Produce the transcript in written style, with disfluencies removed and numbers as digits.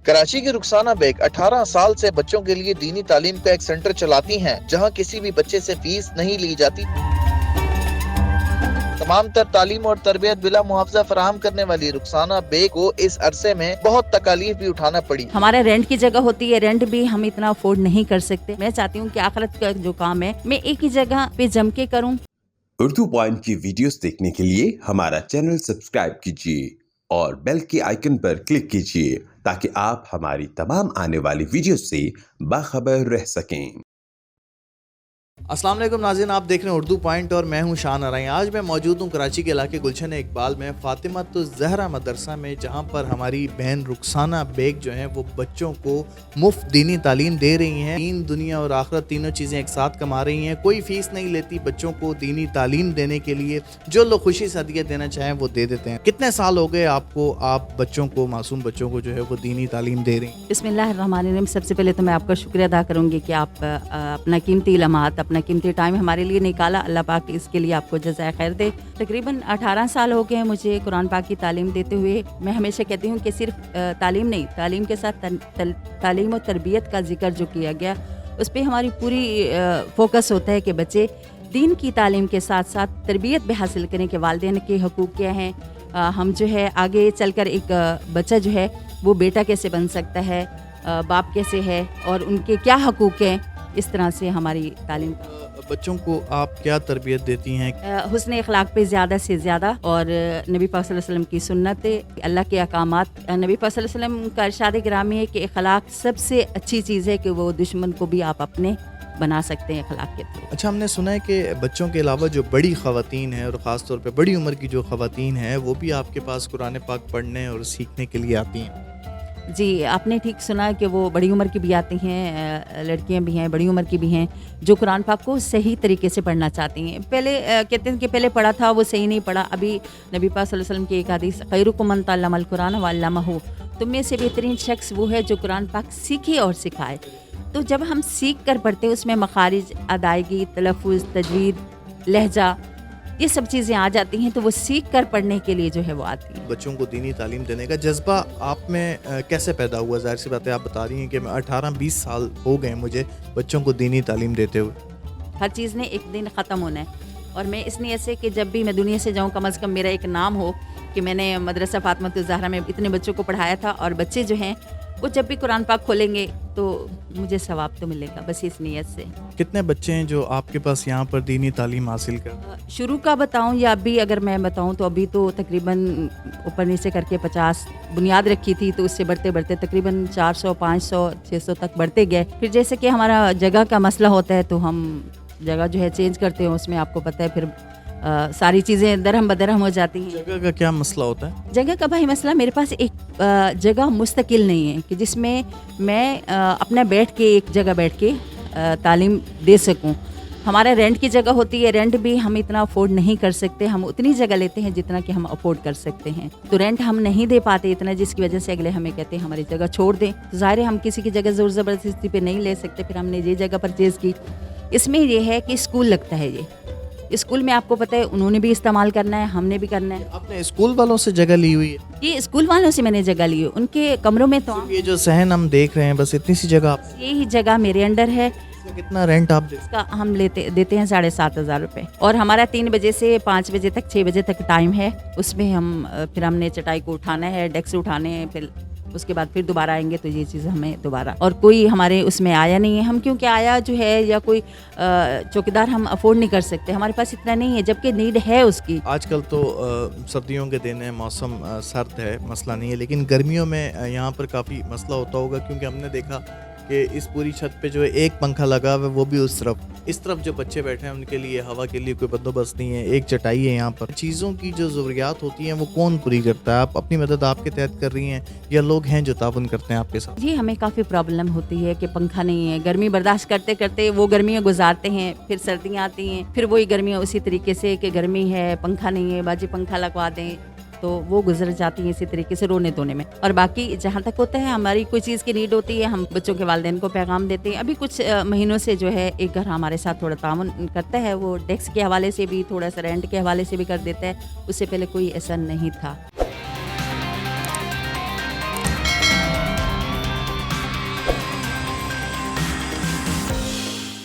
कराची की रुखसाना बेग 18 साल से बच्चों के लिए दीनी तालीम का एक सेंटर चलाती हैं, जहां किसी भी बच्चे से फीस नहीं ली जाती। तमाम तर तालीम और तरबियत बिला मुआवजा फराहम करने वाली रुखसाना बेग को इस अरसे में बहुत तकालीफ भी उठाना पड़ी। हमारा रेंट की जगह होती है, रेंट भी हम इतना अफोर्ड नहीं कर सकते। मैं चाहती हूँ कि आखिरत का जो काम है मैं एक ही जगह पे जम के करूँ। उर्दू पॉइंट की वीडियोस देखने के लिए हमारा चैनल सब्सक्राइब कीजिए और बेल के आइकन पर क्लिक कीजिए ताकि आप हमारी तमाम आने वाली वीडियोस से बाखबर रह सकें। अस्सलाम वालेकुम नाज़रीन, आप देख रहे हैं उर्दू पॉइंट और मैं हूं शान अराई। आज मैं मौजूद हूं कराची के इलाके गुलशन इकबाल में फातिमातुज़्ज़हरा मदरसा में, जहां पर हमारी बहन रुखसाना बेग जो हैं वो बच्चों को मुफ्त दीनी तालीम दे रही हैं। दीन, दुनिया और आखिरत तीनों चीज़ें एक साथ कमा रही हैं। कोई फ़ीस नहीं लेती बच्चों को दीनी तालीम देने के लिए। जो लोग खुशी से हदिया देना चाहें वो दे देते हैं। कितने साल हो गए आपको, आप बच्चों को, मासूम बच्चों को जो है वो दीनी तालीम दे रही हैं? बिस्मिल्लाहिर्रहमानिर्रहीम। सबसे पहले तो मैं आपका शुक्रिया अदा करूँगी कि आप अपना कीमती लम्हात, अपना कीमती टाइम हमारे लिए निकाला। अल्लाह पाक इसके लिए आपको जज़ाए खैर दे। तकरीबन 18 साल हो गए हैं मुझे कुरान पाक की तालीम देते हुए। मैं हमेशा कहती हूँ कि सिर्फ तालीम नहीं, तालीम के साथ तालीम और तरबियत का जिक्र जो किया गया उस पर हमारी पूरी फोकस होता है कि बच्चे दीन की तालीम के साथ साथ तरबियत भी हासिल करें कि वालिदैन के हकूक़ क्या हैं। हम जो है आगे चलकर एक बच्चा जो है वो बेटा कैसे बन सकता है, बाप कैसे है और उनके क्या हकूक़ हैं। इस तरह से हमारी तालीम। बच्चों को आप क्या तरबियत देती हैं? हुस्न अखलाक पे ज़्यादा से ज़्यादा और नबी पाक सल्लल्लाहु अलैहि वसल्लम की सुन्नत, अल्लाह के अहकामात। नबी पाक सल्लल्लाहु अलैहि वसल्लम का इरशाद गिरामी है कि अखलाक सबसे अच्छी चीज़ है कि वो दुश्मन को भी आप अपने बना सकते हैं अखलाक के थ्रू। अच्छा, हमने सुना है कि बच्चों के अलावा जो बड़ी ख़वातीन हैं और ख़ास तौर पे बड़ी उम्र की जो ख़वातीन हैं वो भी आपके पास कुरान पाक पढ़ने और सीखने के लिए आती हैं। जी, आपने ठीक सुना कि वो बड़ी उम्र की भी आती हैं, लड़कियां भी हैं, बड़ी उम्र की भी हैं जो कुरान पाक को सही तरीके से पढ़ना चाहती हैं। पहले कहते हैं कि पहले पढ़ा था वो सही नहीं पढ़ा। अभी नबी पाक सल्लल्लाहु अलैहि वसल्लम की एक हदीस, खैरुकुम मन तअल्लमल कुरान व अल्लमहु, तुम में से बेहतरीन शख्स वो है जो कुरान पाक सीखे और सिखाए। तो जब हम सीख कर पढ़ते हैं उसमें मखारिज, अदायगी, तलफ़ुज़, तजवीद, लहजा, ये सब चीज़ें आ जाती हैं, तो वो सीख कर पढ़ने के लिए जो है वो आती है। बच्चों को दीनी तालीम देने का जज्बा आप में कैसे पैदा हुआ? ज़ाहिर सी बात है, आप बता रही हैं कि मैं 18-20 साल हो गए मुझे बच्चों को दीनी तालीम देते हुए। हर चीज़ ने एक दिन ख़त्म होना है और मैं इस नीयत से कि जब भी मैं दुनिया से जाऊँ कम से कम मेरा एक नाम हो कि मैंने मदरसा फातिमातुज़्ज़हरा में इतने बच्चों को पढ़ाया था, और बच्चे जो हैं वो जब भी कुरान पाक खोलेंगे तो मुझे सवाब तो मिलेगा, बस इस नीयत से। कितने बच्चे हैं जो आपके पास यहाँ पर दीनी तालीम हासिल कर? शुरू का बताऊं या अभी अगर मैं बताऊं तो अभी तो तकरीबन ऊपर नीचे करके 50 बुनियाद रखी थी, तो उससे बढ़ते बढ़ते तकरीबन 400, 500, 600 तक बढ़ते गए। फिर जैसे कि हमारा जगह का मसला होता है तो हम जगह जो है चेंज करते हैं, उसमें आपको पता है फिर सारी चीज़ें दरहम बदरहम हो जाती हैं। जगह का क्या मसला होता है? जगह का भाई मसला, मेरे पास एक जगह मुस्तकिल नहीं है कि जिसमें मैं अपना बैठ के एक जगह बैठ के तालीम दे सकूं। हमारा रेंट की जगह होती है, रेंट भी हम इतना अफोर्ड नहीं कर सकते। हम उतनी जगह लेते हैं जितना कि हम अफोर्ड कर सकते हैं, तो रेंट हम नहीं दे पाते इतना, जिसकी वजह से अगले हमें कहते हैं हमारी जगह छोड़ दें। तो ज़ाहिर है हम किसी की जगह ज़ोर ज़बरदस्ती पे नहीं ले सकते। फिर हमने ये जगह परचेज़ की। इसमें ये है कि स्कूल लगता है, ये स्कूल में आपको पता है उन्होंने भी इस्तेमाल करना है, हमने भी करना है। आपने स्कूल वालों से जगह ली हुई है? ये स्कूल वालों से मैंने जगह ली है, उनके कमरों में। तो ये जो सहन हम देख रहे हैं, बस इतनी सी जगह आप? यही जगह मेरे अंडर है। कितना रेंट आप इसका हम देते हैं 7,500 रुपये, और हमारा 3 बजे से 5 बजे तक, 6 बजे तक टाइम है। उसमें हम फिर हमने चटाई को उठाना है, डेस्क उठाने हैं, फिर उसके बाद फिर दोबारा आएंगे तो ये चीज़ हमें दोबारा। और कोई हमारे उसमें आया नहीं है, हम क्योंकि आया जो है या कोई चौकीदार हम अफोर्ड नहीं कर सकते, हमारे पास इतना नहीं है, जबकि नीड है उसकी। आजकल तो सर्दियों के दिन है, मौसम सर्द है, मसला नहीं है, लेकिन गर्मियों में यहाँ पर काफ़ी मसला होता होगा, क्योंकि हमने देखा कि इस पूरी छत पे जो है एक पंखा लगा हुआ है, वो भी उस तरफ। इस तरफ जो बच्चे बैठे हैं उनके लिए हवा के लिए कोई बंदोबस्त नहीं है, एक चटाई है यहाँ पर। चीज़ों की जो ज़रूरियात होती हैं वो कौन पूरी करता है? आप अपनी मदद आपके तहत कर रही हैं या लोग हैं जो ताउन करते हैं आपके साथ? जी, हमें काफ़ी प्रॉब्लम होती है कि पंखा नहीं है। गर्मी बर्दाश्त करते करते वो गर्मियाँ गुजारते हैं, फिर सर्दियाँ आती हैं, फिर वही गर्मियाँ उसी तरीके से कि गर्मी है, पंखा नहीं है, बाजी पंखा लगवा दें, तो वो गुजर जाती हैं इसी तरीके से रोने धोने में। और बाकी जहाँ तक होता है हमारी कोई चीज़ की नीड होती है, हम बच्चों के वालिदैन को पैगाम देते हैं। अभी कुछ महीनों से जो है एक घर हमारे साथ थोड़ा ताउन करता है, वो डेस्क के हवाले से भी, थोड़ा सा रेंट के हवाले से भी कर देता है। उससे पहले कोई ऐसा नहीं था।